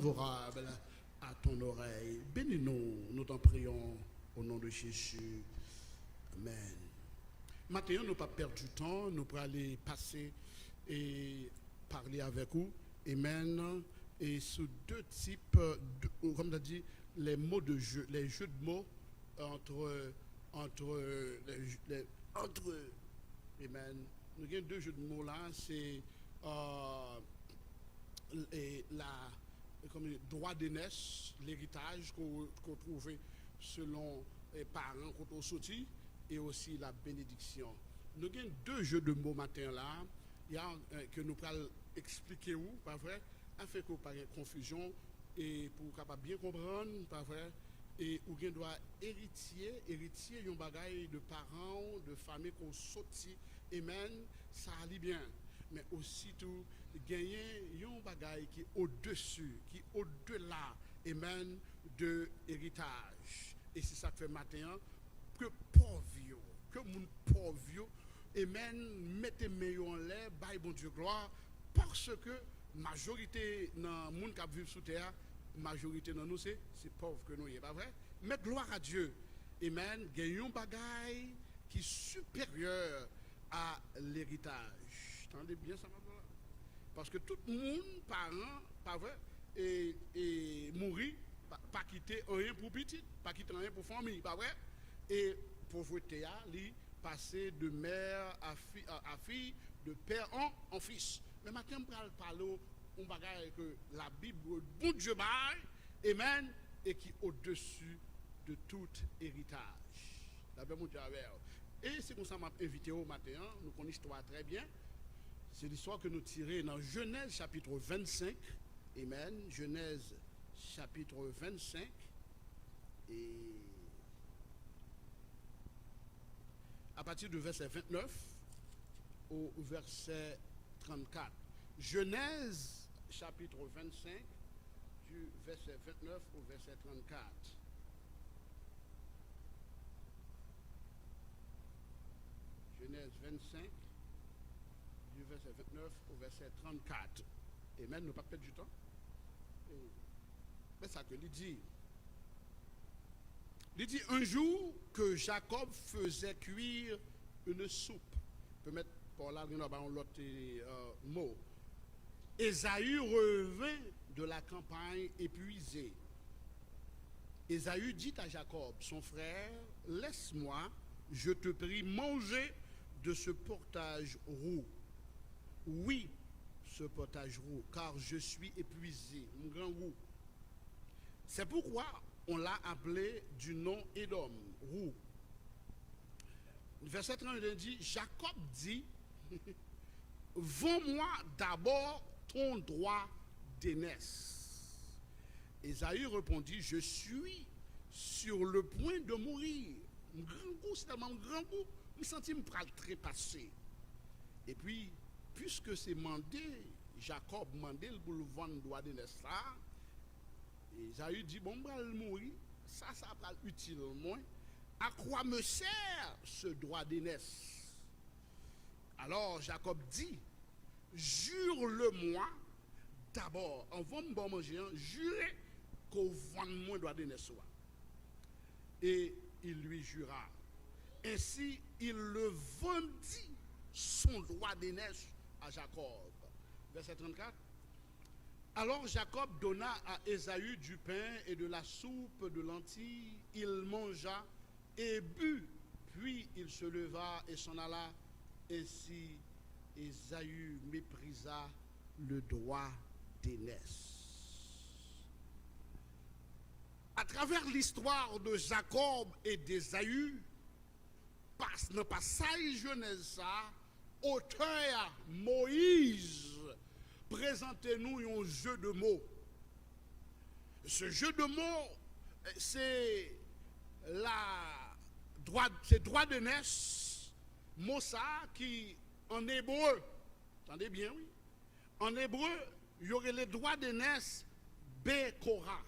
favorable à ton oreille. Bénis-nous, nous t'en prions au nom de Jésus. Amen. Maintenant, nous pas perdre du temps, nous pourrons aller passer et parler avec vous. Amen. Et sous deux types, comme tu as dit, les mots de jeu, les jeux de mots entre amen. Nous avons deux jeux de mots là, c'est comme droit d'aînesse, l'héritage qu'on trouve selon les parents qu'on ont sorti, et aussi la bénédiction. Nous avons deux jeux de mots matin là, il y a que nous allons expliquer où, pas vrai, afin qu'on pas de confusion et pour capable bien comprendre, pas vrai, et ou bien doit héritier un bagage de parents, de famille qu'on sorti, amen, ça allait bien. Mais aussi tout gagner un bagage qui est au-dessus, qui est au-delà, amen, de héritage. Et c'est ça que fait matin, que pauvre, que mon pauvre, amen, mettez meilleur en l'air, bye bon Dieu gloire, parce que majorité dans le monde qui vit sous terre, majorité dans nous c'est pauvre que nous, pas vrai? Mais gloire à Dieu, amen, gagnons un bagage qui est supérieur à l'héritage. Entendez bien ça, parce que tout le monde, parent, pas vrai, et mourir, pas quitter rien pour petit, pas quitter rien pour famille, pas vrai? Et pauvreté a passer de mère à fille, de père en fils. Mais maintenant, on va parler d'un bagage que la Bible, bon Dieu, amen, et qui est au-dessus de tout héritage. La Bible, et c'est comme ça que m'a invité au matin, nous connaissons l'histoire très bien. C'est l'histoire que nous tirons dans Genèse chapitre 25. Amen. Genèse chapitre 25. Et à partir du verset 29 au verset 34. Genèse chapitre 25 du verset 29 au verset 34. Genèse 25 du verset 29 au verset 34. Et même ne pas perdre du temps. Mais ça que il dit. Il dit un jour que Jacob faisait cuire une soupe. On peut mettre par là l'autre mot. Ésaü revint de la campagne épuisé. Ésaü dit à Jacob, son frère, laisse-moi, je te prie, manger de ce portage roux. Oui, ce portage roux, car je suis épuisé, mon grand roux. C'est pourquoi on l'a appelé du nom Édom, roux. Verset 31 dit, Jacob dit, vends-moi d'abord ton droit d'aînesse. Ésaü répondit, je suis sur le point de mourir. Un grand goût, c'est tellement un grand goût, je me sentis me trépasser. Et puis, puisque c'est mandé, Jacob mandé pour le vendre droit d'aînesse là, Ésaü dit, bon, je vais mourir, ça va être utile moins. À quoi me sert ce droit d'aînesse? Alors Jacob dit, jure-le-moi d'abord, avant de manger, jurez qu'on vende moins droit d'aînesse. Et il lui jura. Ainsi, il le vendit son droit d'aînesse à Jacob. Verset 34. Alors Jacob donna à Ésaü du pain et de la soupe de lentilles. Il mangea et but, puis il se leva et s'en alla. Ainsi, Ésaü méprisa le droit d'aînesse. À travers l'histoire de Jacob et d'Ésaü, dans le passage Genèse, auteur Moïse présentez-nous un jeu de mots. Ce jeu de mots, c'est droit d'aînesse, mot ça qui en hébreu, entendez bien, oui. En hébreu, il y aurait le droit d'aînesse Bekora.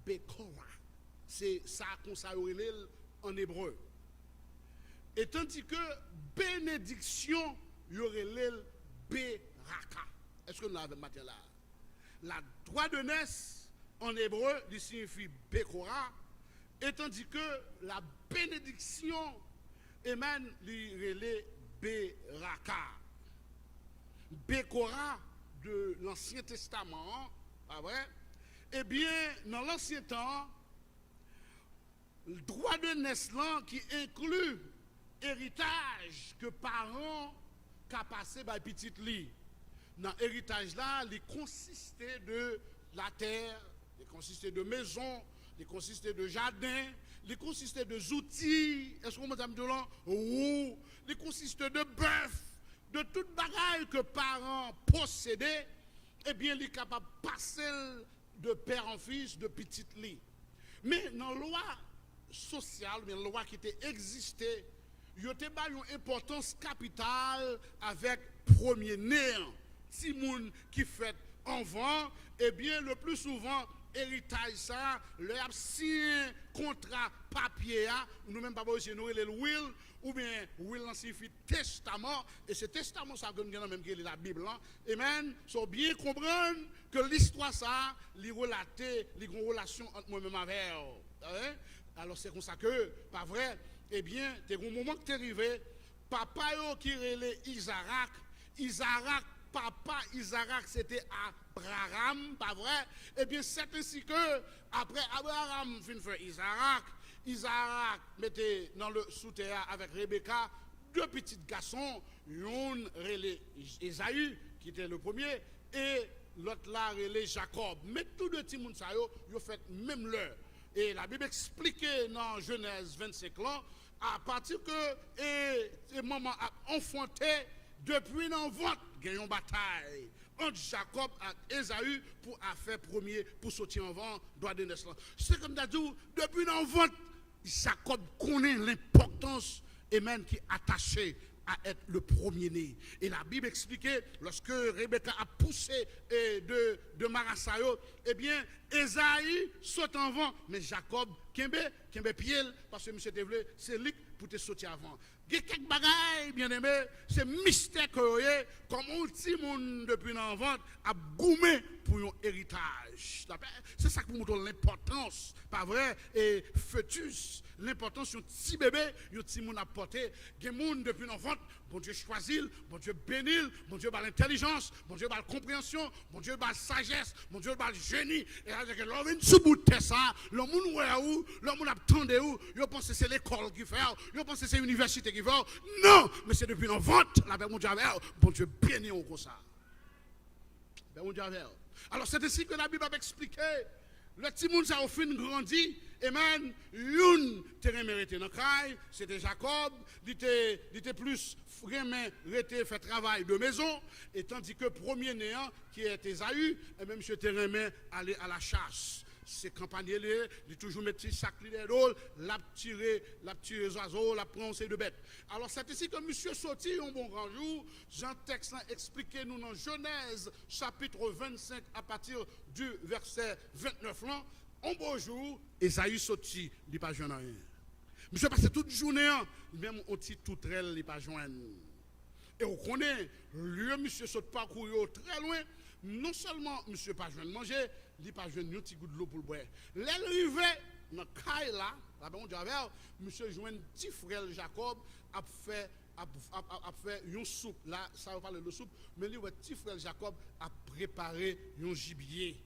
Bekora. C'est ça qu'on s'appelle en hébreu. Et tandis que bénédiction, il y aurait l'el Beraka. Est-ce que nous l'avons matin là? la droit de naissance en hébreu, il signifie Bekora, et tandis que la bénédiction émane les Beraka. Bekora de l'Ancien Testament, pas vrai? Eh bien, dans l'Ancien temps, le droit de naissance qui inclut héritage que parents qu'a passé par petit lit. Dans l'héritage là, il consistait de la terre, il consistait de maison, il consistait de jardin, il consistait de outils, est-ce qu'on m'a dit là, roues, il consistait de bœuf, de toute bagaille que parents possédaient, eh bien, il est capable de passer de père en fils, de petit lit. Mais dans la loi sociale, mais la loi qui était existée, il y a une importance capitale avec premier-né. Si moun qui fait enfant, eh bien, le plus souvent, héritage ça, le signé contrat papier, nous même pas besoin nous le will, ou bien will signifie testament, et ce testament ça donne même que la Bible. Amen. So bien comprendre que l'histoire ça, li relater, li gon relation entre moi-même avec elle. Alors c'est comme ça que, pas vrai, eh bien, t'es un moment que t'es arrivé, papa yo qui relait Isaac, papa Isaac c'était Abraham, pas vrai? Eh bien, c'est ainsi que, après Abraham fin faire Isaac mettait dans le sous-terre avec Rebecca deux petits garçons, un relais Esaü, qui était le premier, et l'autre là relais Jacob. Mais tous deux petits moun sa yo fait même l'heure. Et la Bible explique dans Genèse 25 ans, à partir que et maman a enfanté, depuis l'envoi, il y a une bataille entre Jacob et Esaü pour faire premier, pour sortir en vent, droit de naissance. C'est comme ça, depuis l'envoi, Jacob connaît l'importance et même qui est attaché à être le premier-né. Et la Bible expliquait, lorsque Rebecca a poussé de Marasayo, eh bien, Esaü saute en vent, mais Jacob, Kembe pied, parce que M. Devle, c'est lui pour te sauter avant. Il y a quelques bagailles, bien aimé, c'est mystère que comme un petit monde depuis l'envant a goumé pour un héritage. C'est ça qui montre l'importance, pas vrai, et fœtus, l'importance d'un petit bébé, un petit monde à porter. Il y a des gens depuis l'enfant, bon Dieu choisit, bon Dieu bénit, bon Dieu a l'intelligence, bon Dieu a la compréhension, bon Dieu a la sagesse, bon Dieu a le génie. Et avec l'homme, une sous-bout de ça, le monde où, le monde attendait où, il pense que c'est l'école qui fait, il pense que c'est l'université qui fait. Non, mais c'est depuis l'enfant, la paix mon Dieu avec, bon Dieu bénit comme ça. Bon Dieu avec. Alors c'est ainsi que la Bible a expliqué. Le petit monde ça a fin grandi, et même une terrain mérité dans le c'était Jacob, il était plus vraiment fait travail de maison, et tandis que premier néant qui est Esaü, et même ce terrain aller à la chasse. C'est campagneux, il toujours mettre petit sac de drôle, l'a tirer les oiseaux, la prendre de bêtes. Alors c'est ici que monsieur sorti un bon grand jour, Jean texte expliqué nous dans Genèse chapitre 25 à partir du verset 29 là, un beau jour, Esaü sorti, il pas joindre rien. Monsieur passé toute journée, même un petit tout trel, il pas joindre. Et on connaît, lui monsieur saute parcourir très loin, non seulement monsieur pas joindre manger, il pas joindre un petit goût de l'eau pour le boire. L'arrivée dans caille là, monsieur joint petit frère Jacob a fait une soupe là, ça va parler de soupe, mais lui petit frère Jacob a préparé un gibier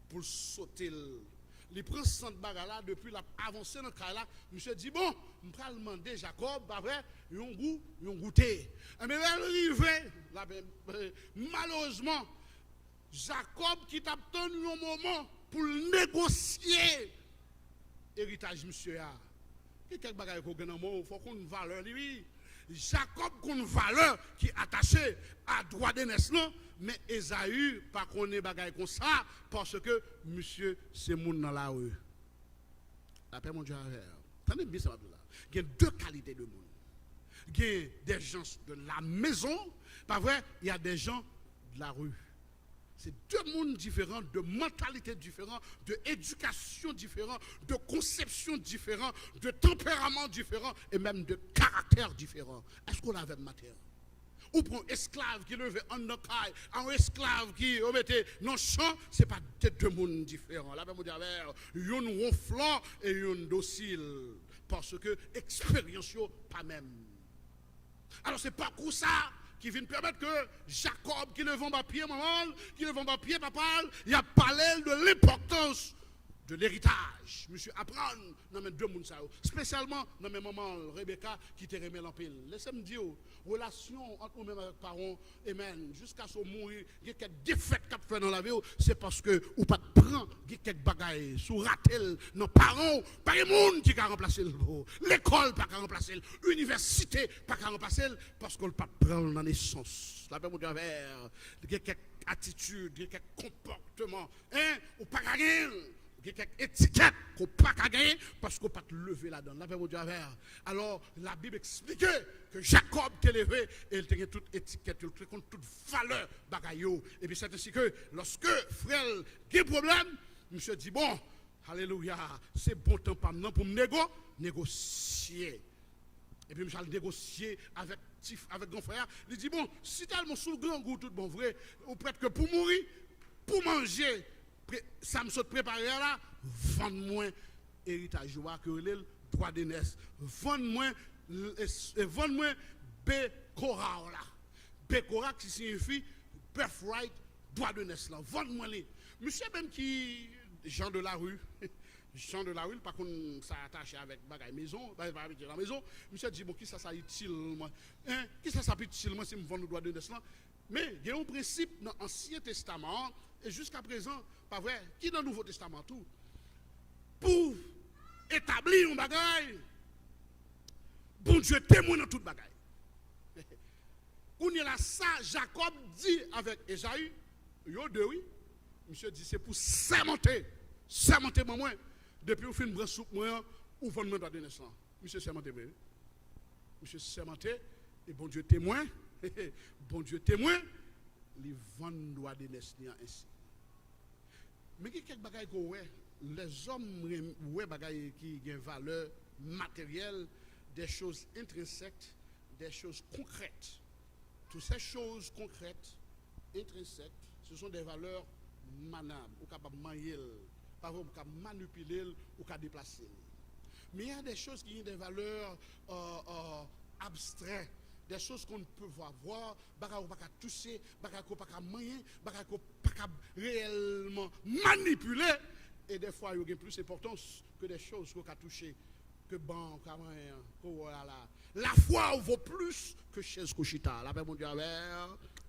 pour sauter. Il prend ce bagarre là depuis la avancé dans caille là, monsieur dit bon, on va demander Jacob pas vrai, un goûter. Mais l'arrivée là malheureusement Jacob qui t'a tenu un moment pour négocier héritage monsieur a. Quelques bagages qu'on gagne il faut qu'on valeur lui. Jacob qu'on valeur qui est attaché à droit de naissance mais Esaü pas connaît bagages comme ça parce que monsieur c'est moun dans la rue. La paix mon Dieu. Attendez bien ça là. Il y a deux qualités de monde. Il y a des gens de la maison, pas vrai, il y a des gens de la rue. C'est deux mondes différents, de mentalités différentes, d'éducation différente, de conception différente, de tempérament différent et même de caractère différent. Est-ce qu'on a avec matière? ou pour un esclave qui levait en caille, un esclave qui mettait dans le champ, ce n'est pas deux mondes différents. La Bible dit, un ronflant et un docile. Parce que l'expérience n'est pas même. Alors c'est pas pour ça qui vient permettre que Jacob, qui le vend à pied, maman, qui le vend à pied, papa, il a parlé de l'importance de l'héritage. Monsieur apprendre dans mes deux mondes, spécialement dans mes mamans Rebecca qui te remet l'empile. Laissez-moi dire, relation entre nous-mêmes avec parents, amen, jusqu'à ce mourir, il y a quelques défaites qu'a fait dans la vie, c'est parce que ou pas de prendre quelques bagailles, sous ratel, nos parents, pas de monde qui a remplacé l'école pas qu'à remplacer, l'université pas qu'à remplacer, parce qu'on ne pas prendre dans la naissance. La Bible dit vers quelques attitudes, quelques comportements, hein, ou pas gagner. Il y a quelques étiquettes qu'on n'a pas gagner parce qu'on n'a pas levé là-dedans. La Bible dit alors, la Bible explique que Jacob t'est levé et il tient toute étiquette, il tient toute valeur bagayo. Et puis c'est ainsi que lorsque frère a un problème, monsieur dit bon, alléluia, c'est bon temps pour me négocier. Et puis monsieur a négocié avec grand frère. Il dit bon, si tellement sous le grand goût, tout bon vrai, ou prête que pour mourir, pour manger. Ça me saute préparé là, vendre-moi héritage que le droit d'aînesse. Vendre-moi Bécora là. Bécora qui signifie birthright, droit d'aînesse là. Vendre-moi les. Monsieur même qui Jean de la rue, par contre ça attaché avec bagaille maison, avec la maison, monsieur dit bon qui ça utile moi. Hein, qui ça utile moi si me vendre le droit d'aînesse là. Mais il y a un principe dans l'Ancien Testament et jusqu'à présent, pas vrai, qui dans le Nouveau Testament tout, pour établir un bagaille, bon Dieu témoin dans toute bagaille. On est là, ça, Jacob dit avec Esaü, yo de oui, monsieur dit c'est pour sermenter moi, depuis au fin de bras soupe moi, ou vendre moi de naissance. Monsieur sermenté, monsieur sermenté, et bon Dieu témoin, bon Dieu témoin, les vendre droit de naissance ainsi. Mais il y a quelques bagailles que les hommes ouais bagailles qui ont une valeur matérielle, des choses intrinsèques, des choses concrètes. Toutes ces choses concrètes, intrinsèques, ce sont des valeurs manables, ou capables de manier, pas ou capable manipuler ou capable déplacer. Mais il y a des choses qui ont des valeurs abstraites. Des choses qu'on ne peut pas voir, qu'on ne peut pas toucher, qu'on ne peut pas manier, qu'on ne peut pas réellement manipuler. Et des fois, il y a plus d'importance que des choses qu'on peut toucher, que bon, voilà. La foi vaut plus que chaise Kochita. La paix, mon Dieu,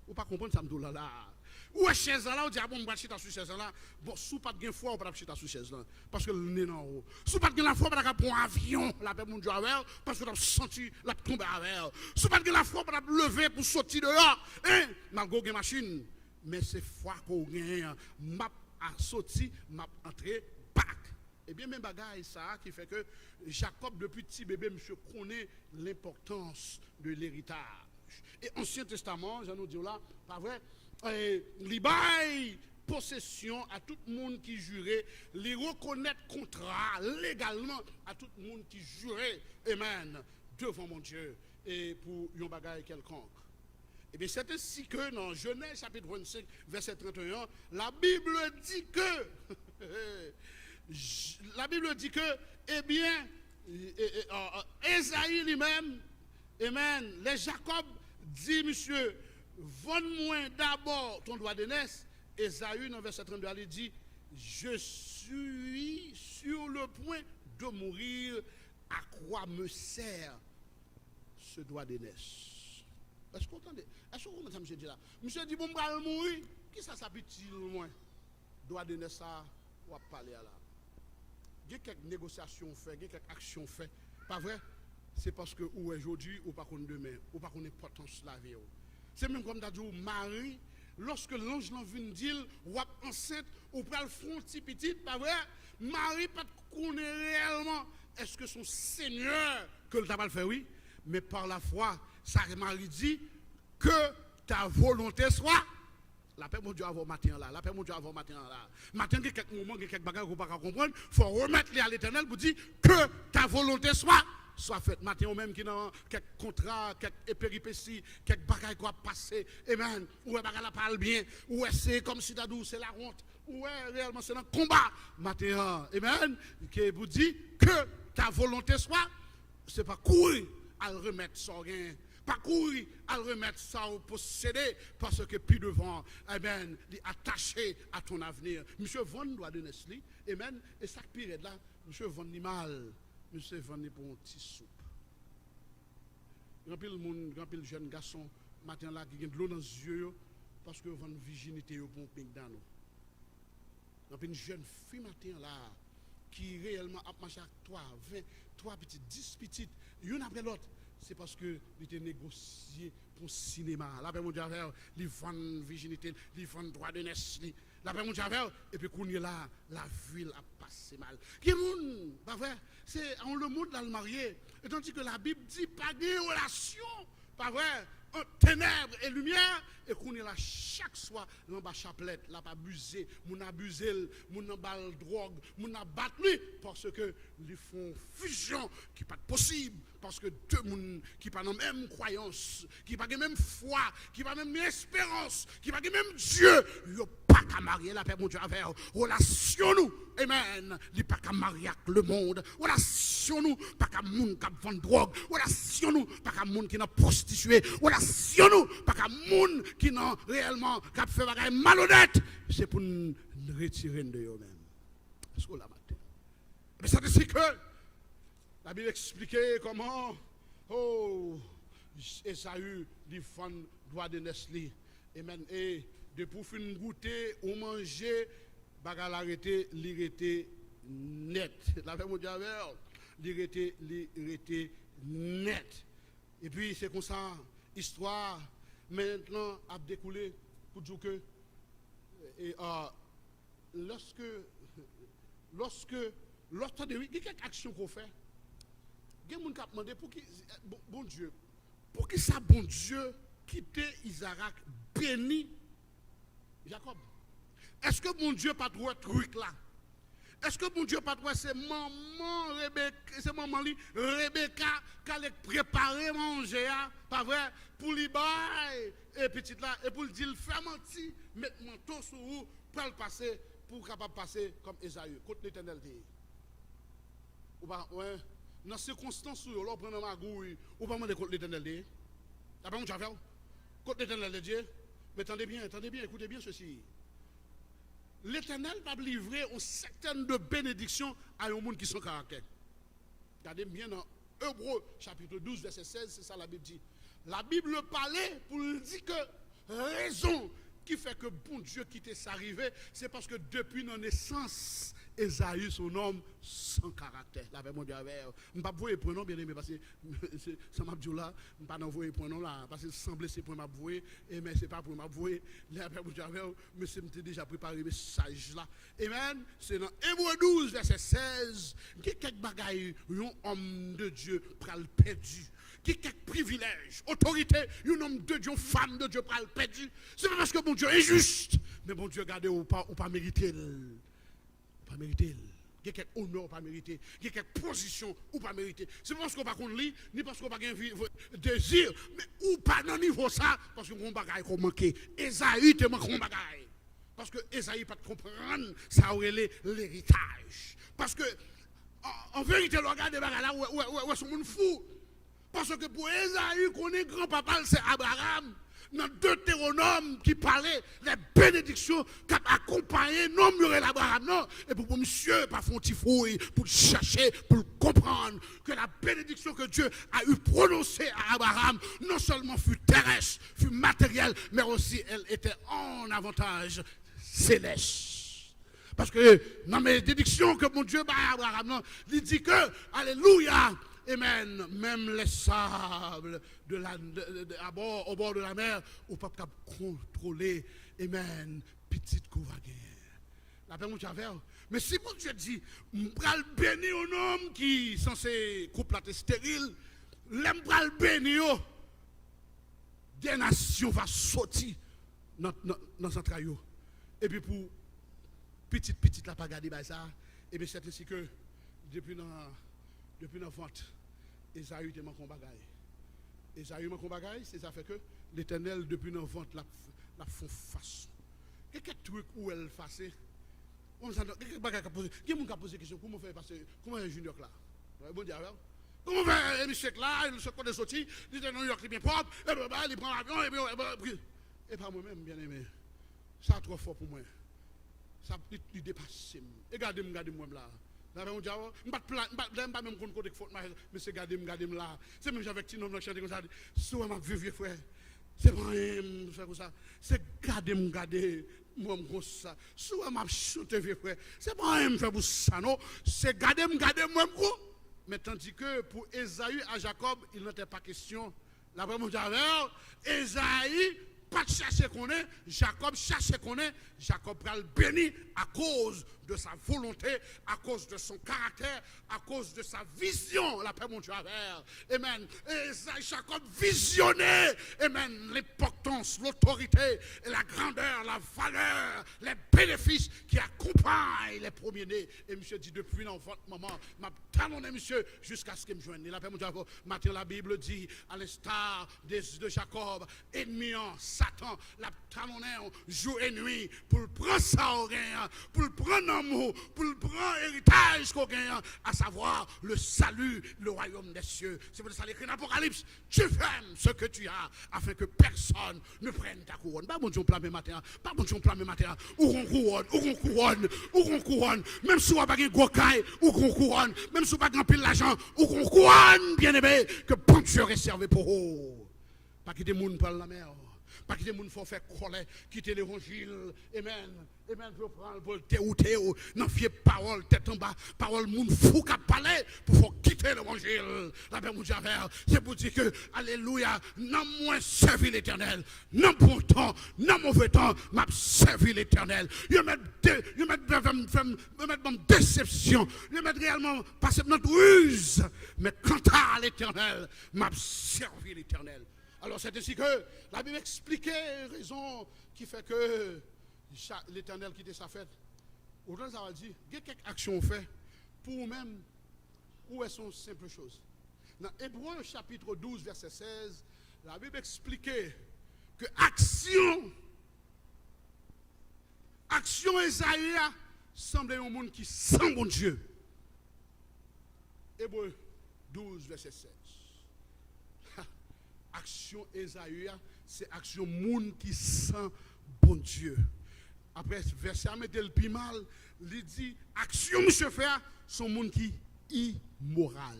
ou pas comprendre ça, me là. Ou chaise là, on dit, ah bon, on va chita sur chaise là. Bon, si pas de foi, on va chita sur chaise là. Parce que le nez en haut. Si pas de la foi, on va prendre un avion, la paix, mon Dieu, parce que on a senti la tombe avec. Si pas de la foi, on va lever pour sortir dehors. Hein, malgré une machine. Mais c'est foi qu'on gagne. M'a sorti, m'a entré, back. Et bien, même bagaille, ça, qui fait que Jacob, depuis petit bébé, monsieur, connaît l'importance de l'héritage. Et Ancien Testament, j'en ai dit là, pas vrai? Li possession à tout le monde qui jurait, les reconnaître contrat légalement à tout le monde qui jurait, amen, devant mon Dieu et pour un bagage quelconque. Et bien c'est ainsi que dans Genèse chapitre 25, verset 31, la Bible dit que, eh bien, Esaïe lui-même, amen, les Jacob dit, monsieur, vends-moi d'abord ton droit d'aînesse. Esaü, dans verset 32, il dit, je suis sur le point de mourir, à quoi me sert ce droit d'aînesse? Est-ce que vous entendez? Est-ce que vous entendez, monsieur dit là? Monsieur dit, bon, je vais mourir. Qui ça s'appelle-t-il, moi? Droit d'aînesse, ça, on va parler là. Il y a quelques négociations faites, il y a quelques actions faites. Pas vrai? C'est parce que, ou aujourd'hui, ou pas qu'on demain, ou pas qu'on est potence la vie. C'est même comme tu as dit, Marie, lorsque l'ange vient dire, ou enceinte, ou pas le front petit, pas vrai? Marie, pas connaît réellement, est-ce que son Seigneur, que le tabac fait, oui, mais par la foi, ça Marie dit, que ta volonté soit. La paix, mon Dieu, avant matin là. La paix, mon Dieu, avant matin là. Matin, il y a quelques moments, il y a quelques bagages qu'on ne peut pas comprendre. Il faut remettre les à l'éternel pour dire que ta volonté soit soit faite. Matin, ou même qui dans quelques contrats, quelques péripéties, quelques bagailles qui ont passé. Amen. Ou bagaille la parle bien. Ou c'est comme si t'as c'est la honte. Ou réellement c'est un combat. Matin, amen. Qui vous dit que ta volonté soit, c'est pas courir à le remettre sans rien. Pas courir à le remettre ça au posséder parce que puis devant, amen, il est attaché à ton avenir. Monsieur Von doit donner cela, amen, et ça pire là, monsieur Von ni mal, monsieur Von ni pour un petit soupe. Grand pile monde, grand pile jeune garçon, matin là qui a de l'eau dans les yeux parce que Von virginité pour un pic dans nous. Grand pile jeune fille matin là qui réellement a marché avec 3 petites, 10 petites, une après l'autre. C'est parce que il était négocié pour le cinéma. La paix mondiale, il vend virginité, il vend droit de naissance. La paix mondiale, et puis qu'on est là, la ville a passé mal. Qui est monde, pas vrai? C'est en le monde dans le marié. Et tandis que la Bible dit pas de relation, pas vrai? Entre ténèbres et lumière, et qu'on est là chaque soir dans la chapelet, là pas abusé, mon abusé, mon embal drogue, mon abattre lui, parce que ils font fusion qui n'est pas possible, parce que deux personnes qui n'ont pas la même croyance, qui n'ont pas la même foi, qui n'ont pas la même espérance, qui n'ont pas le même Dieu, ils n'ont pas qu'à marier la paix, mon Dieu, avec relation nous, amen, ils n'ont pas qu'à marier avec le monde, relation nous, pas qu'à monde qui vend drogue, relation nous, pas qu'à monde qui n'a prostitué, relation nous, pas qu'à monde qui n'a réellement fait des malhonnêtes, c'est pour nous retirer de eux-mêmes. Est-ce que la matin? Mais ça dit que la Bible expliquait comment, Esaü, il fond droit de Nestlé. Amen. Et depuis fin goûter ou manger, bagal arrêté, l'irrité net. La paix mondiale, l'irrité net. Et puis c'est comme ça, histoire maintenant a découlé pour dire que lorsque il y a quelques actions qu'on fait, il y a des gens qui ont demandé pour qui, bon Dieu, pour qui ça, bon Dieu, quitter Isaac, béni Jacob? Est-ce que bon Dieu pas trouvé truc là? Est-ce que bon Dieu pas trouvé c'est maman Rebecca qui allait préparer manger, pas vrai, pour lui bailler et petit là, et pour le dire, faire mentir, mettre manteau sur vous, pour le passer, pour capable passer comme Esaü, contre l'Éternel dit. Ou pas, ouais, dans ces circonstances où l'on prend ma magouille, ou pas demander contre l'Éternel dit. Après mon j'avais contre l'Éternel dit. Mais attendez bien, écoutez bien ceci. L'Éternel va livrer une certaine de bénédictions à un monde qui sont caractère. Regardez bien dans Hébreux chapitre 12 verset 16, c'est ça la Bible dit. La Bible parlait pour dire que raison qui fait que bon Dieu quitte sa arrivée, c'est parce que depuis notre naissance, Esaü, son homme sans caractère. La mon Dieu, je ne vais pas vous prénom bien aimé parce que ça m'a dit là, je ne vais pas vous prénom là, parce que semble c'est pour m'avouer, mais ce n'est pas pour m'avouer. La mon Dieu, mais c'est déjà préparé le message là. Amen. C'est dans Hébreux 12, verset 16, il y a quelques bagailles, un homme de Dieu pral perdu. Qui a quelques privilèges, autorité, un homme de Dieu, une femme de Dieu pral perdu. C'est pas parce que mon Dieu est juste, mais mon Dieu, regardez, ou pas mérité. Pas mérité. Il y a quelques honneurs pas mérité. Il y a quelques positions ou pas mérité. C'est pas parce qu'on pas qu'on lit, ni parce qu'on pas un désir, mais ou pas dans niveau ça, parce qu'on bagaille qu'on manquait. Esaü te manque un bagaille. Parce que Esaü pas comprendre ça aurait l'héritage. Parce que en vérité, le regard des bagailles là où est-ce monde fou. Parce que pour Esaü, qu'on est grand-papa, c'est Abraham. Dans Deutéronome qui parlait des bénédictions qui accompagnaient non muré l'Abraham, non. Et pour monsieur, pas font fouille, pour chercher, pour comprendre que la bénédiction que Dieu a eu prononcée à Abraham, non seulement fut terrestre, fut matérielle, mais aussi elle était en avantage céleste. Parce que dans mes bénédictions que mon Dieu bat à Abraham, non, il dit que, alléluia, amen, même les sables au bord de la mer, ou pas contrôler, amen, petite couvagère. La paix, mon Dieu, mais si mon Dieu dit, m'pral bénir un homme qui est censé couple stérile, l'empral bénir, des nations vont sortir dans son traillot. Et puis pour petite la pas garder ça, et bien c'est ainsi que depuis notre vente, Esaü te man kon bagay. Esaü man kon bagay, c'est ça fait que l'Éternel depuis nos ventes la font façon. Quelques trucs où elle fasse. On s'entend quelques bagages à poser. Qui m'a posé question comment faire passer comment un junior là. Bon Dieu alors. Comment faire monsieur là, il se connaît sorti, il est à New York, il est bien propre, et il prend l'avion et pas moi-même bien aimé. Ça trop fort pour moi. Ça il dépasse. Et regardez-moi là. Là on dit pas même qu'on côté faute mais c'est regardez là. C'est même avec Tino dans chanter comme ça. Soit m'a vieux frère. C'est pas faire comme ça. C'est garder moi comme ça. Soit m'a chanter vieux frère. C'est pas un faire pour ça non. C'est garder moi comme. Mais tandis que pour Esaü à Jacob, il n'était pas question. La première fois, Esaü pas de chercher qu'on est, Jacob cherche qu'on est, Jacob va le bénir à cause de sa volonté, à cause de son caractère, à cause de sa vision. La paix, mon Dieu, amen. Et Jacob visionnait, amen, l'importance, l'autorité, la grandeur, la valeur, les bénéfices qui accompagnent les premiers-nés. Et monsieur dit, depuis l'enfant, maman, m'a talonné, monsieur, jusqu'à ce qu'il me joigne. La paix, mon Dieu, maintenant la Bible dit, à l'instar de Jacob, ennemi, Satan, la talonné jour et nuit, pour le prendre ça au gain, pour le prendre amour, pour le prendre héritage qu'on gagne, à savoir le salut, le royaume des cieux. C'est pour ça l'écrit dans l'Apocalypse, tu fermes ce que tu as, afin que personne ne prenne ta couronne. Pas bon Dieu plein matin, pas bon Dieu plein matin, ou on couronne, même si on n'a pas de gros caille, ou qu'on couronne, même si on n'a pas de pile l'argent, ou qu'on couronne, bien aimé, que bon Dieu est réservé pour vous. Pas quitter le monde par la mer. Pas quitter le monde faut faire colère, quitter l'évangile. Amen. Amen. Pour prendre pour dérouter dans vieille parole, tête en bas, parole monde fou qui parler pour faut quitter l'évangile. La paix mon Dieu, c'est pour dire que alléluia, non moins servir l'Éternel, non bon temps, non mauvais temps, m'a servi l'Éternel. Je mettre une déception, je mettre réellement passer notre ruse, mais quant à l'Éternel, m'a servi l'Éternel. Alors c'est ainsi que la Bible expliquait raison qui fait que l'Éternel quitte sa fête. Aujourd'hui, ça va dire, il y a quelques actions faites pour vous-même, où elles sont simples choses. Dans Hébreux chapitre 12, verset 16, la Bible expliquait que action Esaïe semblait un monde qui sent bon Dieu. Hébreux 12, verset 16. Action Esaïe, c'est action monde qui sent bon Dieu. Après, verset à mettre le plus mal, il dit, action monsieur faire, son monde qui immoral.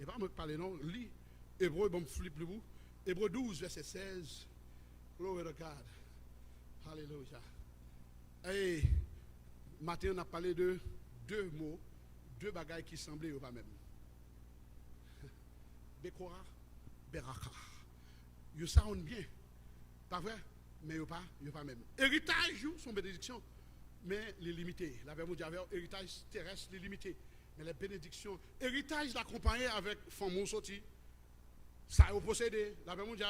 Et pas me parler non, lis Hébreu, bon, flip le bout. Hébreu 12, verset 16. Glory to God. Hallelujah. Et matin, on a parlé de deux mots, deux bagailles qui semblaient pas même. Bekora. Beraka. Vous sound bien. Pas vrai? Mais vous pas même. Héritage, son bénédiction, mais les limités. La Bible dit héritage terrestre, les limités. Mais les bénédictions, héritage l'accompagner avec femme sorti. Ça a possédé. La Bible dit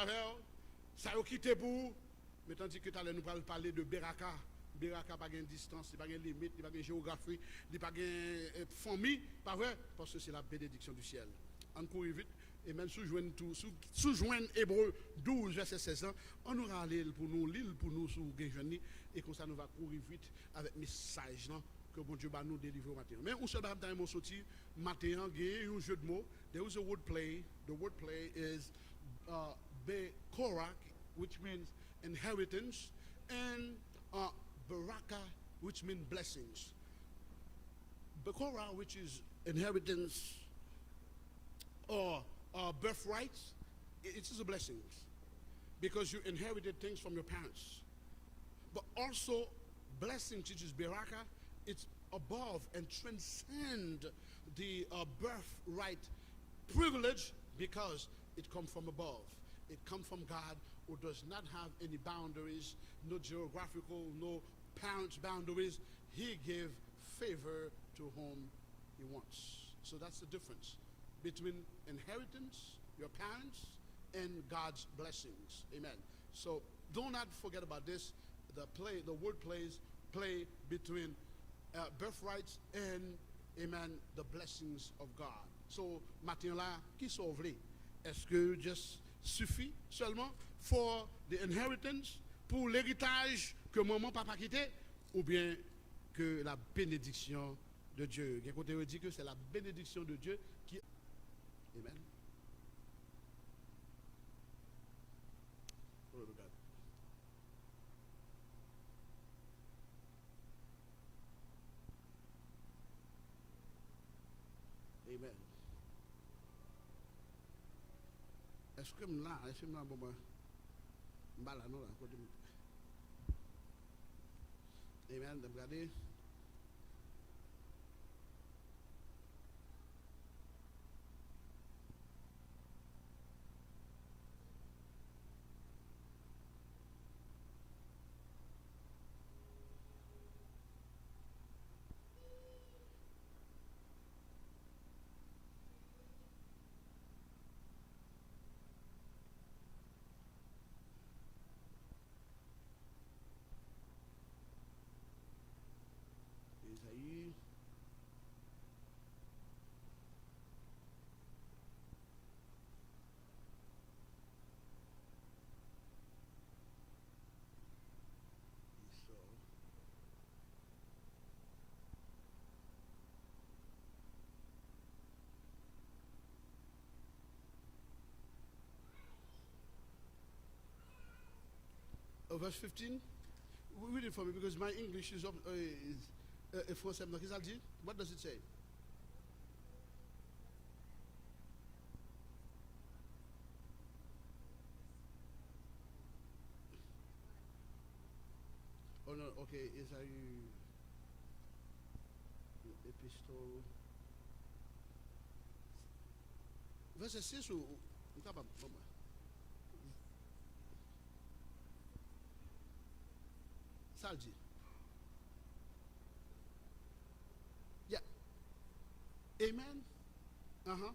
ça a quitté pour. Mais tandis que nous allons parler de Beraka. Beraka n'a pas de distance, il n'a pas de limite, il n'a pas de géographie, il n'a pas de famille. Pas vrai? Parce que c'est la bénédiction du ciel. On court vite. Et même sous-joindre Hébreu 12, verset 16 ans, on aura l'île pour nous, sous Géjani, et comme ça nous va courir vite avec le message que bon Dieu va nous délivrer au matin. Mais on se bat dans un mot sorti, matin, il y a un jeu de mots. There was a word play. The word play is Bekorak, which means inheritance, and Baraka, which means blessings. Bekorah, which is inheritance, or birthrights, it is a blessing because you inherited things from your parents. But also, blessing, which is Beraka, it's above and transcend the birthright privilege because it comes from above. It comes from God who does not have any boundaries, no geographical, no parents' boundaries. He gives favor to whom he wants. So that's the difference between inheritance, your parents, and God's blessings. Amen. So do not forget about this. The word play between birthrights and, amen, the blessings of God. So, matin là, qui sauve les? Est-ce que juste suffit seulement for the inheritance, pour l'héritage que maman, papa quitté, ou bien que la bénédiction de Dieu? Écoutez, on dit que c'est la bénédiction de Dieu qui... Amen. Amen. Est-ce que là, bon, là, non, là, amen, regardez. Isaïe. Verse 15. Read it for me because my English is up. Français, what does it say? Oh no, okay, Isaïe. Épistole. Verset 6 ou capable? Ça le dit. Yeah. Amen. Uh-huh.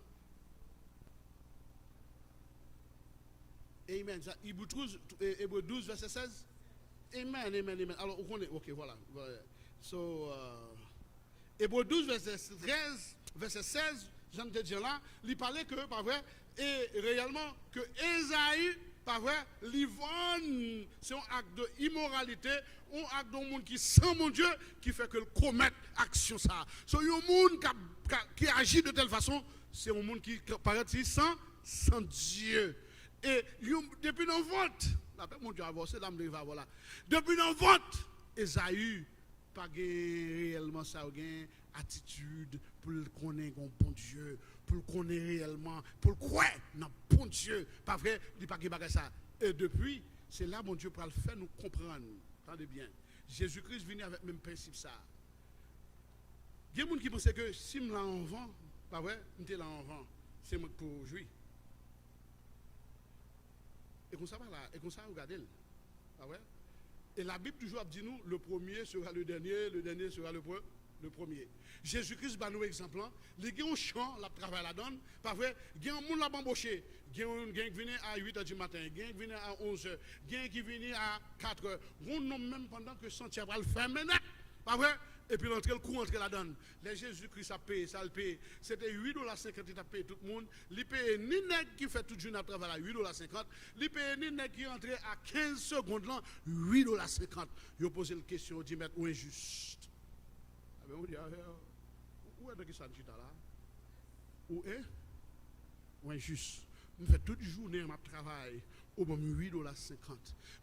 Amen. Ça, Hébreux 12, verset 16. Amen, amen, amen. Alors, on connaît. Ok, voilà. So, Hébreux 12, verset 16, Jean de dire là, il parlait que, pas vrai, et réellement, que Esaïe, pas vrai, l'Yvonne, c'est un acte d'immoralité, un acte d'un monde qui sent mon Dieu, qui fait que le commettre action ça. So, un monde qui agit de telle façon, c'est un monde qui paraît sans Dieu. Et depuis nos votes, mon Dieu a avancé, là, voilà. Depuis nos votes, Esaïe, pas réellement ça, attitude pour le connaître un bon Dieu, pour le connaître réellement, pour le croire dans bon Dieu. Pas vrai, il n'y a pas ça. Et depuis, c'est là mon Dieu pour le faire nous comprendre. Attendez bien. Jésus-Christ venu avec le même principe ça. Il y a des gens qui pensent que si je l'ai en vent, pas vrai, je suis là en vent, c'est pour jouir. Et comme ça, voilà, et comme ça, regardez. Pas vrai? Et la Bible toujours dit nous, le premier sera le dernier sera le premier. Jésus-Christ va nous exemple. Il y a un champ, la travail la donne. Pas vrai? Il y a un monde qui embauché. Il y a un qui vient à 8h du matin, il y a un qui vient à 11h, il y a un qui vient à 4h. On nomme même pendant que Santier va le faire maintenant. Pas vrai? Et puis l'entrée, le coup entre la donne. Les Jésus-Christ a payé, ça le paye. C'était $8.50 il a payé tout le monde. Il paye ni nègre qui fait toute journée à travail à $8.50. Il paye ni nègre qui rentre à 15 secondes là, $8.50. Il a posé la question, il dit, mais où est juste? Ah ben, on dit, où est-ce que ça dit là? Où est? Où est juste? Je fais toute journée ma travail au bon $8.50.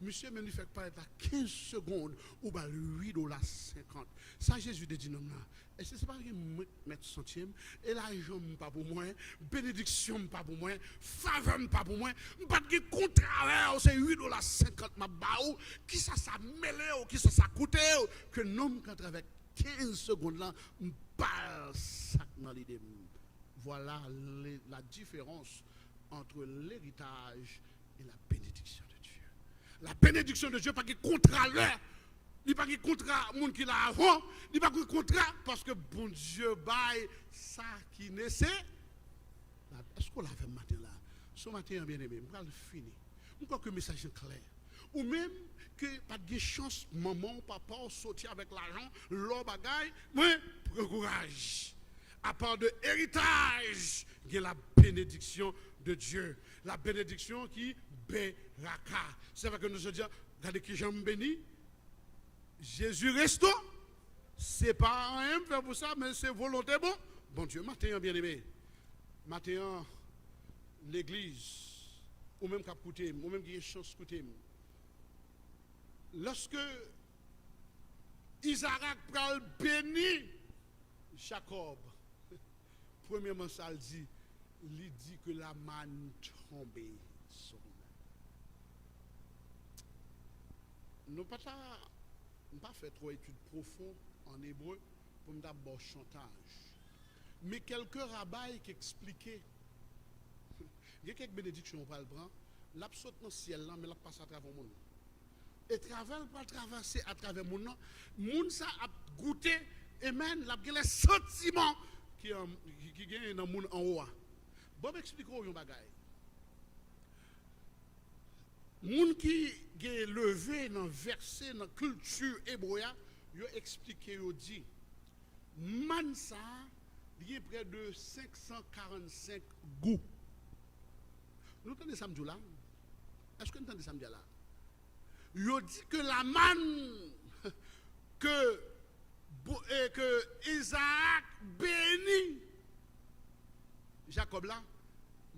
Monsieur, même il fait pas être à 15 secondes au bas $8.50. Ça, Jésus dit non, là. Et c'est pas que mettre centième, et l'argent pas pour moi, bénédiction pas pour moi, faveur pas pour moi, pas de contraire, c'est $8.50 ma baou, qui ça mêlé, qui ça coûté, que non quand avec 15 secondes là, pas sac dans l'idée. Voilà la différence entre l'héritage et la bénédiction de Dieu. La bénédiction de Dieu, pas qu'il contrat là. Il n'y a pas de contrat, monde qui l'a avant. Il n'y a pas de contrat parce que bon Dieu baille ça qui naissait. Est-ce qu'on l'a fait matin là? Ce matin, bien aimé, je vais le finir. Je crois que le message est clair. Ou même que pas de chance, maman, papa, sortir avec l'argent, l'or bagaille, mais prends courage. à part de héritage, il y a la bénédiction de Dieu. La bénédiction qui Beraka. C'est vrai que nous se disons, regardez qui j'aime béni. Jésus reste. C'est pas un fait pour ça, mais c'est volonté bon. Bon Dieu, matin bien aimé. Matin, l'église, ou même cap coûté, ou même qui est chance coûté. Lorsque Isaac pral béni Jacob, premièrement ça dit, il dit que la manne tombée sur lui. Nous pas fait trop études profondes en hébreu pour me d'abord chantage. Mais quelques rabbins qui expliquaient, il y a quelques bénédictions pour le prendre, l'absurde dans le ciel, mais la passe à travers le monde. Et travers pour traverser à travers mon nom, moun ça a goûté et même la les sentiments qui gagne dans moun en haut. Bon expliquons un bagay. Moun qui est levé dans verset dans culture hébreu, yo expliqué yo dit man ça il y a près de 545 goûts. Nous entendez ça là? Est-ce que nous entendez ça là? Il dit que la manne que Isaac bénit Jacob là,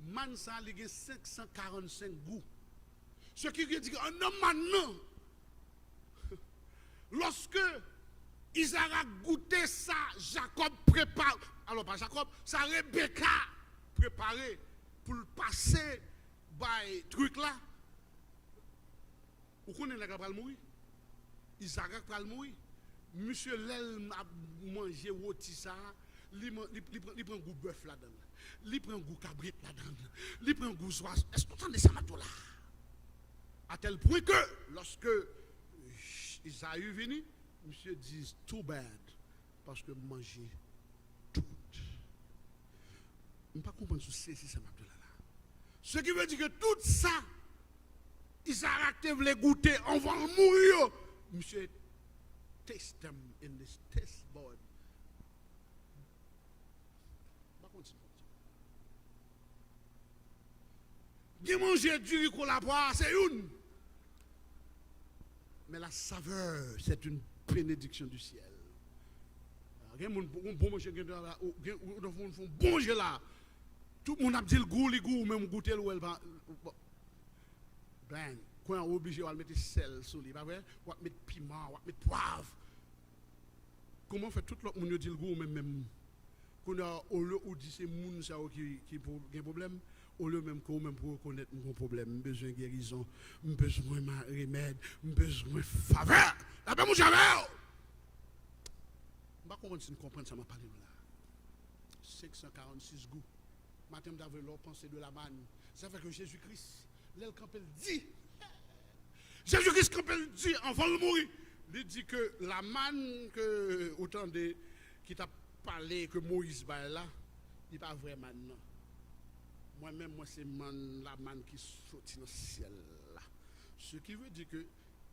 man ça il y a 545 goûts. Ce qui veut dire que non maintenant, lorsque Isaac a goûté ça, Jacob prépare, alors pas Jacob, ça Rebecca préparé pour le passer par truc là. Vous connaissez la va mourir? Isaac va mourir. Monsieur Lel a mangé rôti ça, il prend goût bœuf là-dedans. Il prend goût cabrit là-dedans. Il prend goût soie. Est-ce que vous entendez ça maintenant là? À tel point que lorsque Isaac est venu, monsieur dit too bad parce que manger tout. Je ne peux pas comprendre si ça m'a là. Ce qui veut dire que tout ça, Isaac voulait goûter, on va mourir. Monsieur, taste them in this taste board. Bien manger du riz qu'on la boire, c'est une. Mais la saveur, c'est une bénédiction du ciel. Il y a des gens qui font bon manger là. Tout le monde a dit le goût, même goûter le goût. Ben, quand on est obligé de mettre sel sur lui, on va mettre piment, on va mettre poivre. Comment fait tout le monde dit le goût, même quand on dit c'est moun ça qui a un problème, au lieu même qu'on même pour reconnaître mon problème, besoin de guérison, besoin de remède, besoin de faveur. La paix mon jamais. Je ne sais pas si vous comprenez ça m'a parlé là. 546 goûts. Matin d'avoir leur pensée de la manne. Ça fait que Jésus-Christ, l'aile quand elle dit, Jésus-Christ quand elle dit avant de mourir, il dit que la manne que autant de qui t'a parlé que Moïse ba là, il n'est pas vrai manne. Moi-même, moi, c'est la manne qui sortit dans le ciel là. Ce qui veut dire que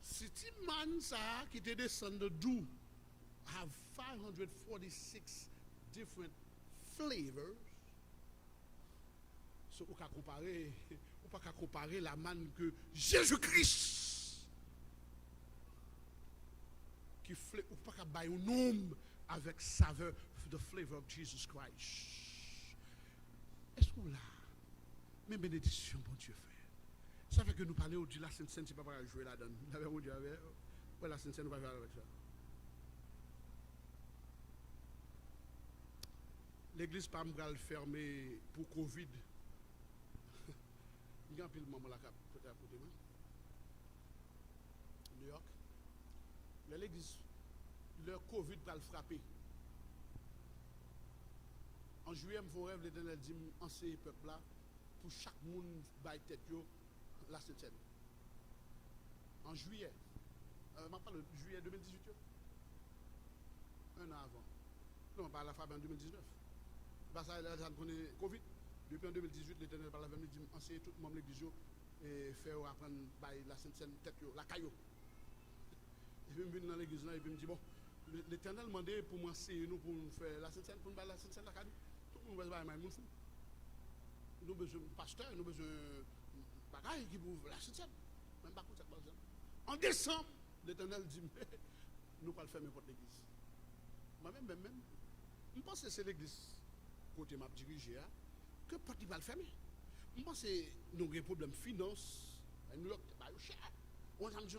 si tu manne ça qui te descend de d'où have 546 different flavors. So, on peut pas comparer la manne que Jésus-Christ qui fait, on peut pas bailler un nom avec saveur the flavor of Jesus Christ. Est-ce qu'on l'a? Mais bénédiction, bon Dieu fait. Ça fait que nous parlons de la Sainte-Seine, c'est pas pour jouer là-dedans. Vous avez dit, ouais, la Sainte-Seine, nous va jouer avec ça. L'église pas me fermer pour Covid. Il y a un peu de moment là côté à côté. New York. L'église, le Covid va le frapper. En juillet, je vous rêve, l'Éternel dit, en ces peuples-là, pour chaque monde, baille tête, la Sainte-Seine. En juillet, je parle de juillet 2018, un an avant. Non, pas la fin en 2019. Parce que là, on connaît Covid. Depuis en 2018, l'Éternel parle avec nous, dit, enseignez tout le monde l'église et faire apprendre la Sainte-Seine, tête, la caillou. Et puis, je suis dans l'église là, et puis, je me dis, bon, l'Éternel m'a demandé pour m'enseigner nous pour nous faire la Sainte-Seine, pour nous faire la Sainte-Seine la Cadi. Tout le monde va faire fou. Nous avons besoin de pasteur, nous avons besoin de bagaille qui pour la Sainte-Seine. Même pas pour cette personne. En décembre, l'Éternel dit nous pas le faire n'importe l'église. Moi-même, je pense que c'est l'église côté m'a dirigé que parti va le fermer. Je pense que nous avons des problèmes de finances, nous avons des cher. On a dit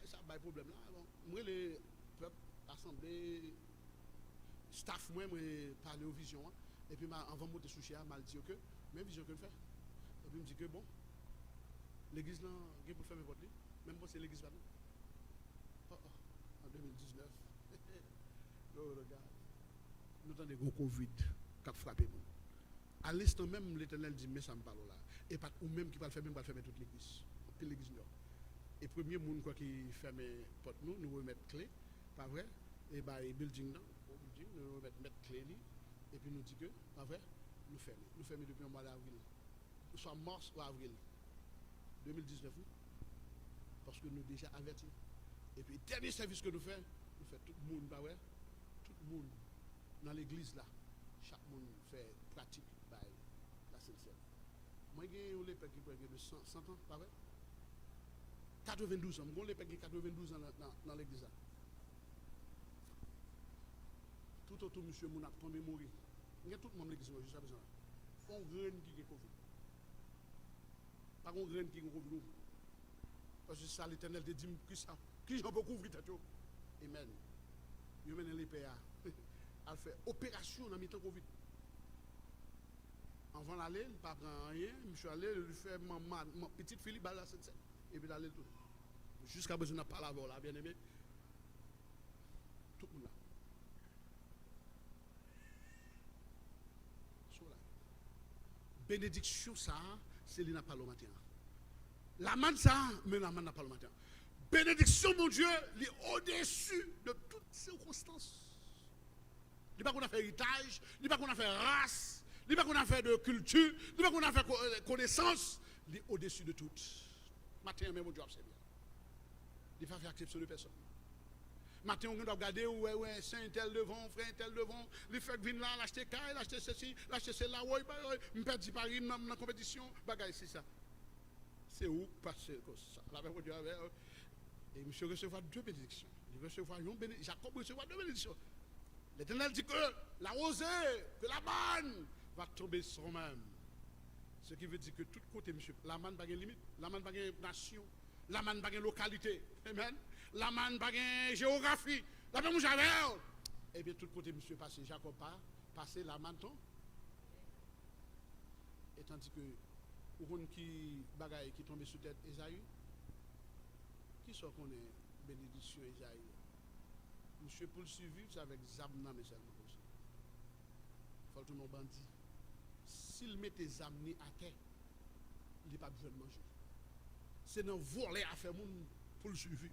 ça a un problème là. Moi, le peuple, l'assemblée, staff, moi, parler aux visions. Et puis, avant de monter sous chez mal dit que, même vision que je fais. Et puis, je me dis que bon, l'église là, il faut faire mes votes. Même si c'est l'église là. En 2019, regarde, nous avons des gros Covid qui a frappé nous. À l'instant même, l'Éternel dit, mais ça me parle là. Et pas ou même qui va le faire, même va fermer toute l'église. Toute l'église nord. Et premier monde quoi qui ferme porte nous remettre clé, pas vrai? Et bah building là, nous remettre clé et puis nous dit que, pas vrai? Nous fermons depuis le mois d'avril. Soit mars ou avril 2019, parce que nous déjà avertis. Et puis dernier service que nous faisons tout le monde, pas vrai? Tout le monde dans l'église là, chaque monde fait pratique by la Sainte-Seine. Moi j'ai les qui prennent de 100 ans, pas vrai? 92 ans, on les paye 92 ans dans l'église. Tout autour, monsieur Mouna, tombé mourir. Il y a tout le monde l'église jusqu'à présent. On graine qui est Covid. Pas qu'on graine qui est Covid. Parce que ça, l'Éternel te dit, qui j'en peux couvrir tête. Amen. Je mène les PA. Elle fait opération dans le temps Covid. Avant d'aller, il ne prend rien. Je suis allé, il fait ma petite fille, il la Sainte-Seine. Et puis d'aller tout. Jusqu'à présent, on n'a pas la voix là, bien aimé. Tout le monde là. Bénédiction, ça, c'est l'ina pas le matin. La manne, ça, mais la manne n'a pas le matin. Bénédiction, mon Dieu, il est au-dessus de toutes circonstances. Il n'est pas qu'on a fait héritage, il n'est pas qu'on a fait race, il n'est pas qu'on a fait de culture, il n'est pas qu'on a fait connaissance, il est au-dessus de toutes. Matin, même mon Dieu, c'est bien. Il ne faut faire exception de personne. Matin, on doit regarder, ouais, saint tel devant, frère tel devant, les fait venir là, l'acheter caille, l'acheter ceci, l'acheter cela, ouais, je perds Paris dans la compétition, bagaille, c'est ça. C'est où passer comme ça. La même Dieu avait. Et monsieur recevra deux bénédictions. Il recevra une bénédiction. Jacob recevra deux bénédictions. L'Éternel dit que la rosée, que la manne va tomber sur même. Ce qui veut dire que tout côté, monsieur, la manne n'a pas de limite, la manne n'a pas de nation, la manne n'a pas de localité. Amen. La manne n'a pas de géographie. La même j'avais. Eh bien, tout côté, monsieur, passé. Jacob pas passé la manne tombe. Et tandis que, pour qui bagaille qui tombe sur tête, Esaïe, qui soit qu'on est bénédiction Esaïe. Monsieur, pour le suivre, c'est avec Zabna, mais seulement comme ça. Il faut tout le monde bandit. S'il met tes amenés à terre, il n'est pas besoin de manger. C'est dans voler à faire pour le suivre.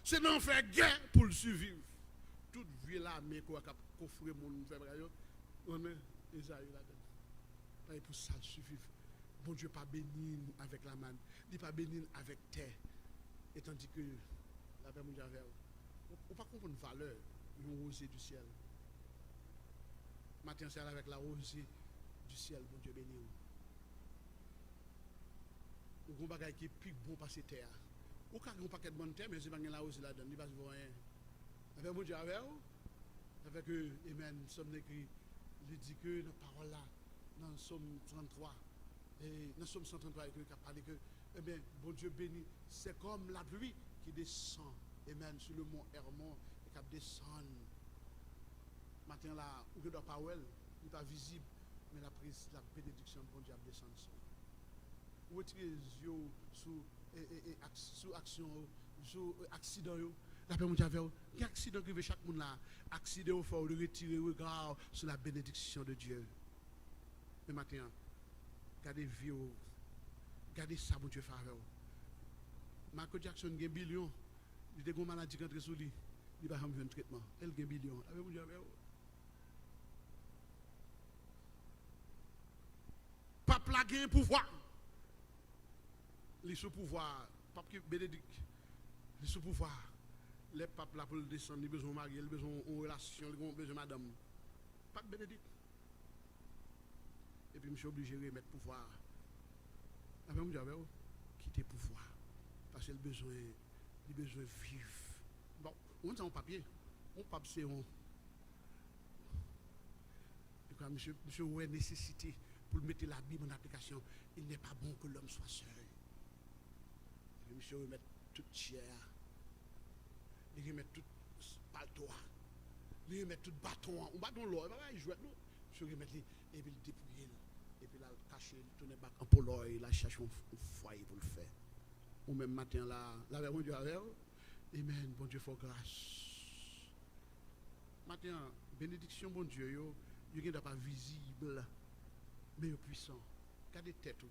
C'est dans faire guerre pour le suivre. Toute vie là, mais quoi, qu'offre mon frère, on est Esaïe là-dedans. Et pour ça, le suivre. Bon Dieu pas béni avec la manne, il n'est pas béni avec terre. Et tandis que la paix mondiale, on ne peut pas comprendre une valeur, une rosée du ciel. Matin, c'est avec la rosée du ciel, bon Dieu béni. Ou un bagage qui est plus bon passer terre. Ou quand on paquet de bonne terre, mais c'est pas la rosée là-dedans, il ne va pas rien. Avec mon Dieu avec vous, avec Amen, nous sommes écrits, il dit que dans la parole là, dans le psaume 33, et dans le psaume 133, il a parlé que, eh bien, bon Dieu béni, c'est comme la pluie qui descend, amen, sur le mont Hermon, et qui descend. Matin là, où il ne doit pas voir, il n'est pas visible, mais la prise, la bénédiction de bon Dieu descend. Où est-ce que les yeux sous action, sous accident, la paix mondiale, quel accident qui veut chaque monde là, accident, il faut retirer le regard sur la bénédiction de Dieu. Mais matin, gardez vie, gardez ça, mon Dieu, faveur. Michael Jackson a un billion, il a une maladie qui entre sous lui, il va avoir un traitement. Elle a un billion. La paix mondiale, pas plaguer un pouvoir. Les sous-pouvoirs, Pape Bénédicte, les sous-pouvoirs, les papes là pour le descendre, ils ont besoin de marier, ils ont besoin de relation, ils ont besoin de madame. Pas de Bénédicte. Et puis, je suis obligé de remettre pouvoir. Après, je dis, quitter pouvoir. Parce que le besoin de vivre. Bon, on est en papier. On pape, c'est on. Et quand monsieur a nécessité pour mettre la Bible en application, il n'est pas bon que l'homme soit seul. Et puis, monsieur remet toute chair. Il remet tout paltois. Il remet tout bâton. On bâton l'or. Il joue avec nous. Monsieur remet les. Et puis, il dépouille. Et puis là, caché, il tourne back en polo, il a cherché un foyer pour le faire. Ou même matin là, la bon Dieu avec. Amen, bon Dieu, faut grâce. Matin, bénédiction, bon Dieu, il n'y a pas visible, mais puissant. Regardez tête,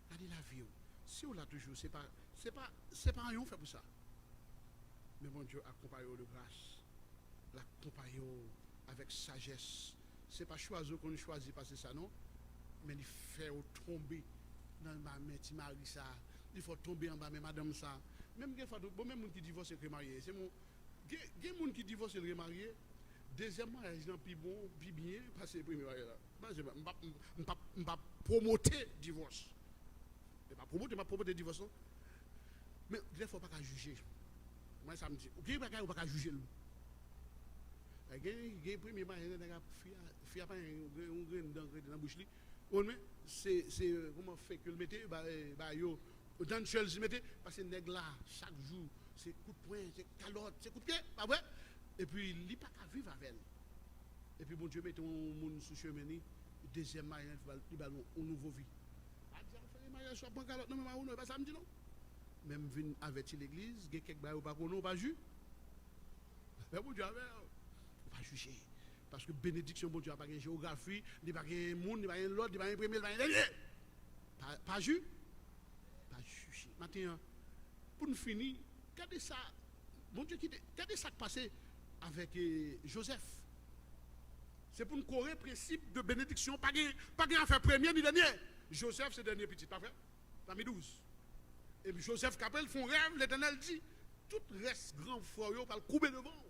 regardez la vie. Si on l'a toujours, c'est pas rien fait pour ça. Mais bon Dieu, accompagne de grâce. L'accompagne avec sagesse. C'est pas choisir qu'on choisit parce que ça, non? Mais il fait tomber dans ma main, tu maries ça. Il faut tomber en bas, mais madame ça. Même des fois, même qui divorce et remarié. C'est mon. Il y a des gens qui divorcent et remarié. Deuxièmement, il y a des gens qui bon, puis bien, parce que le premier mariage là. Je ne vais pas promoter le divorce. Je ne vais pas promoter le divorce. Mais il ne faut pas juger. Moi, ça me dit, il ne faut pas juger. Il y a un premier mariage, il y a un grain dans la bouche. C'est comment fait que le mettez dans le chel mettez parce que nèg là chaque jour c'est coup de poing, c'est calotte, c'est coup de pied, pas vrai? Et puis il pas qu'à vivre avec elle. Et puis bon Dieu met un monde sous chemin ni deuxième mariage il va une nouvelle vie. Pas dire faire mariage soit pas calotte non mais pas ça me dit non. Même vinn avec l'église, il y a quelques bail pas connait pas ju. Mais bon Dieu avec pas juger. Parce que bénédiction, bon Dieu, n'a pas de géographie, il n'y a pas de monde, il n'y a pas de l'autre, il n'y a pas de premier, il n'y a pas de dernier. Pas juger. Pas juger. Maintenant, pour nous finir, regardez ça. Bon Dieu, regardez ça qui passé avec Joseph. C'est pour nous courir le principe de bénédiction, pas de affaire première ni dernière. Joseph, c'est le dernier petit, pas vrai? Parmi 12. Et puis Joseph, qui appelle, font rêve, l'Éternel dit, tout reste grand frère, par le couper devant.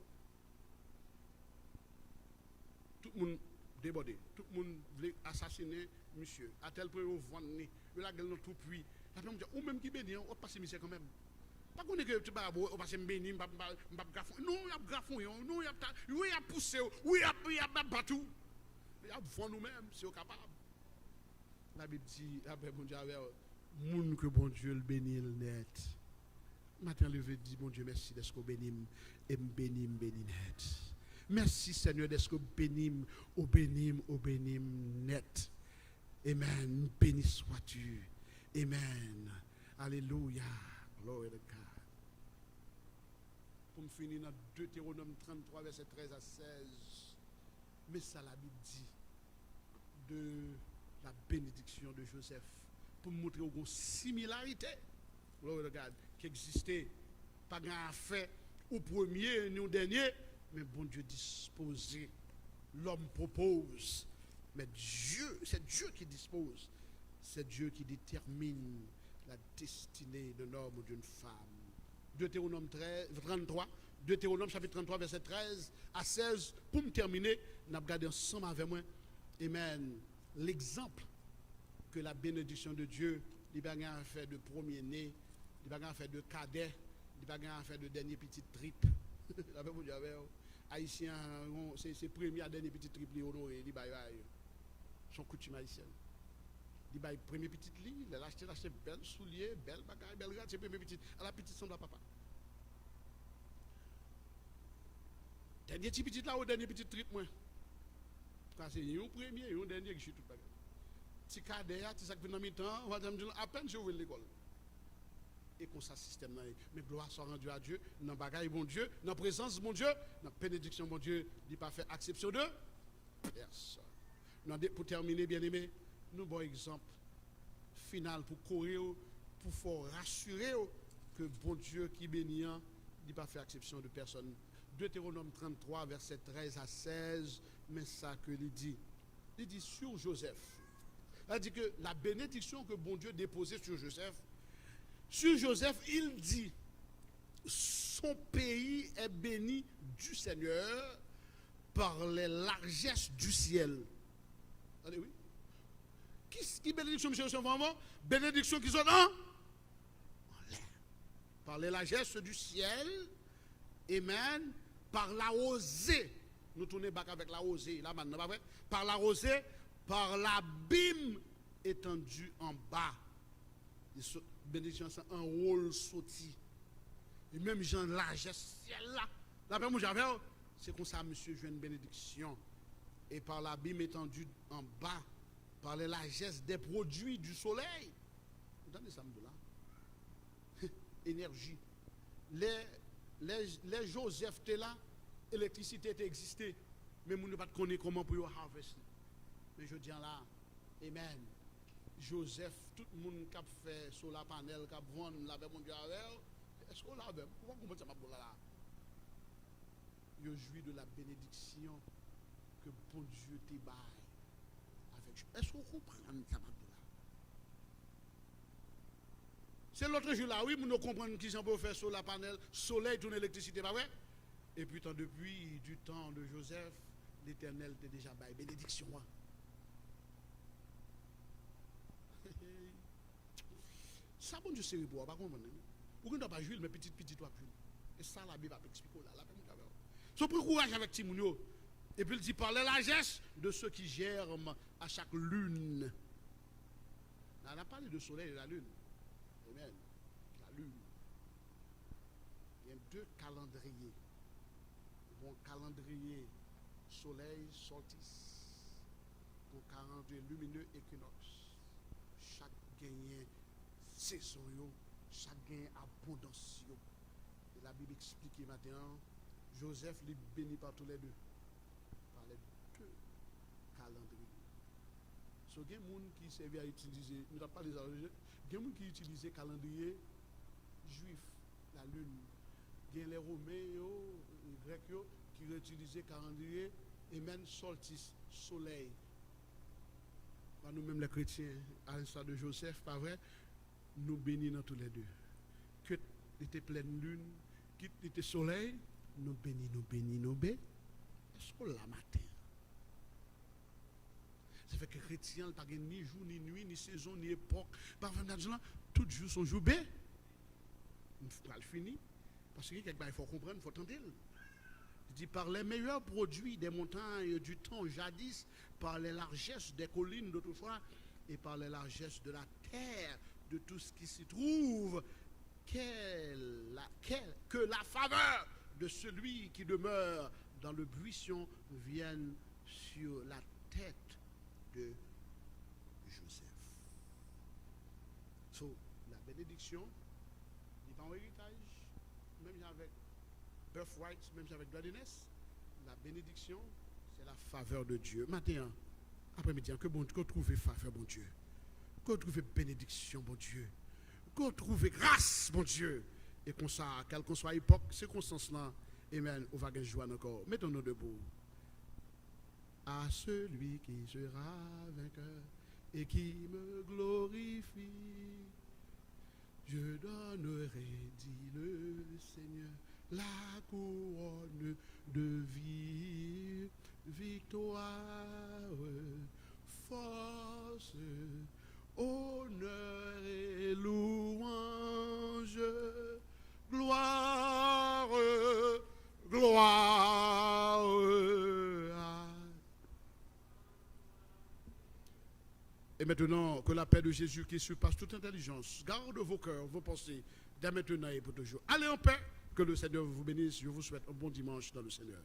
Tout le monde débordé, tout le monde voulait assassiner monsieur, à tel point où on vend, il a gagné tout puits. Ou même qui bénit, on passe monsieur quand même. Pas qu'on est que tu vas passer béni, non, il y a grafon, non, il y a poussé, oui, il y a battu. Il y a vendu nous-mêmes, si on est capable. La Bible dit, après bon Dieu, moun que bon Dieu le bénit le net. Matin, le veut dire, bon Dieu, merci d'être qu'on bénit, et me bénit net. Merci Seigneur d'être que bénim, au bénim net. Amen. Béni sois-tu. Amen. Alléluia. Glory to God. Pour me finir dans Deutéronome 33, verset 13 à 16. Mais ça la Bible dit de la bénédiction de Joseph. Pour me montrer une similarité. Glory to God. Qui existait. Pas grand fait au premier ni au dernier. Mais bon Dieu disposé, l'homme propose, mais Dieu, c'est Dieu qui dispose, c'est Dieu qui détermine la destinée d'un homme ou d'une femme. Deutéronome 33, Deutéronome chapitre 33, verset 13 à 16, pour me terminer, nous allons regarder ensemble avec moi, amen, l'exemple que la bénédiction de Dieu, il n'y a pas fait de premier-né, il n'y a pas fait de cadet, il n'y a pas fait de dernier petit trip. Haïtien, c'est premier à dernier petit triple honoré, il bail son coutume haïtienne. Il bail premier petit lit, il a acheté belle soulier, belle bagaille, belle rate, c'est premier petit, à la petite semble à papa. Dernier petit là ou dernier petit trip moi. Quand c'est un premier, un dernier qui suis tout bagaille. Si cadet, si ça fait dans mi-temps, on va dire à peine je ouvre l'école. Et qu'on ça système là mais gloire soit rendue à Dieu dans bagaille bon Dieu dans présence bon Dieu dans bénédiction bon Dieu il pas fait exception de personne. Non, pour terminer bien aimé nous bon exemple final pour courir pour faire rassurer que bon Dieu qui bénit il pas fait exception de personne. Deutéronome 33 verset 13 à 16 mais ça que il dit sur Joseph. Il dit que la bénédiction que bon Dieu déposait sur Joseph, il dit, son pays est béni du Seigneur par les largesses du ciel. Allez, oui. Qui bénédiction, monsieur, vraiment? Bénédiction qui sont en l'air. Par les largesses du ciel. Amen. Par la rosée. Nous tournons back avec la rosée. Là maintenant, pas vrai? Par la rosée, par l'abîme étendu en bas. Bénédiction, c'est un rôle sorti. Et même Jean largesse ciel là. Là, moi j'avais, c'est comme ça, monsieur, je une bénédiction. Et par l'abîme étendu en bas, par les largesses des produits du soleil. Vous entendez ça, là? Énergie. Les Joseph étaient là, l'électricité était existée, mais nous ne pas connaître comment pour harvester. Mais je dis là, amen. Joseph, tout le monde qui a fait sur la panel, qui a vendu, la mon Dieu avec, est-ce qu'on l'a avec? Comment vous comprenez ça là? Je jouis de la bénédiction que bon Dieu te baille. Est-ce qu'on comprend ça là? C'est l'autre jour là, oui, nous comprenons qu'ils ont faire sur la panel, soleil, tourne l'électricité, pas vrai? Et puis, depuis du temps de Joseph, l'Éternel était déjà baille bénédiction. Ça, bon Dieu, c'est pour pas comprendre. Vous ne pas jouer, mais petit, toi, et ça, la Bible va expliquer là. So, pris courage avec Timounio. Et puis, il dit, par la largesse de ceux qui germent à chaque lune. Là, on a parlé de soleil et de la lune. Amen. La lune. Il y a deux calendriers. Bon calendrier soleil, solstice. Bon calendrier lumineux, équinoxe. Chaque gagnant saison, chaque gagnant abondance. Et la Bible explique maintenant, Joseph est béni par tous les deux. Par les deux calendriers. So, il y a des gens qui servent à utiliser, nous n'avons pas les arrangés, il y a des gens qui utilisent le calendrier juif, la lune. Il y a les Romains, les Grecs qui utilisent le calendrier, et même solstice, soleil. Nous-mêmes les chrétiens, à l'instar de Joseph, pas vrai, nous bénissons tous les deux. Que était pleine lune, que était soleil, nous bénissons. Est-ce qu'on l'a matin? Ça fait que les chrétiens n'ont pas ni jour, ni nuit, ni saison, ni époque. Parfois, tous les jours sont jours B. Il faut le finir. Parce que quelque part, il faut comprendre, il faut entendre. Il dit par les meilleurs produits des montagnes du temps jadis, par les largesses des collines d'autrefois, et par les largesses de la terre, de tout ce qui s'y trouve, que la faveur de celui qui demeure dans le buisson vienne sur la tête de Joseph. So, la bénédiction, il n'est pas en héritage, même avec birthright, même avec gladness, la bénédiction, c'est la faveur de Dieu. Maintenant, après-midi, que trouver faveur, bon Dieu. Que trouver bénédiction, bon Dieu. Que trouver grâce, bon Dieu. Et comme ça, quelle que soit l'époque, circonstance-là, amen, on va gagner joie encore. Mettons-nous debout. À celui qui sera vainqueur et qui me glorifie, je donnerai, dit le Seigneur, la couronne de vie, victoire, force, honneur et louange, gloire, gloire. Et maintenant, que la paix de Jésus qui surpasse toute intelligence, garde vos cœurs, vos pensées, dès maintenant et pour toujours. Allez en paix, que le Seigneur vous bénisse. Je vous souhaite un bon dimanche dans le Seigneur.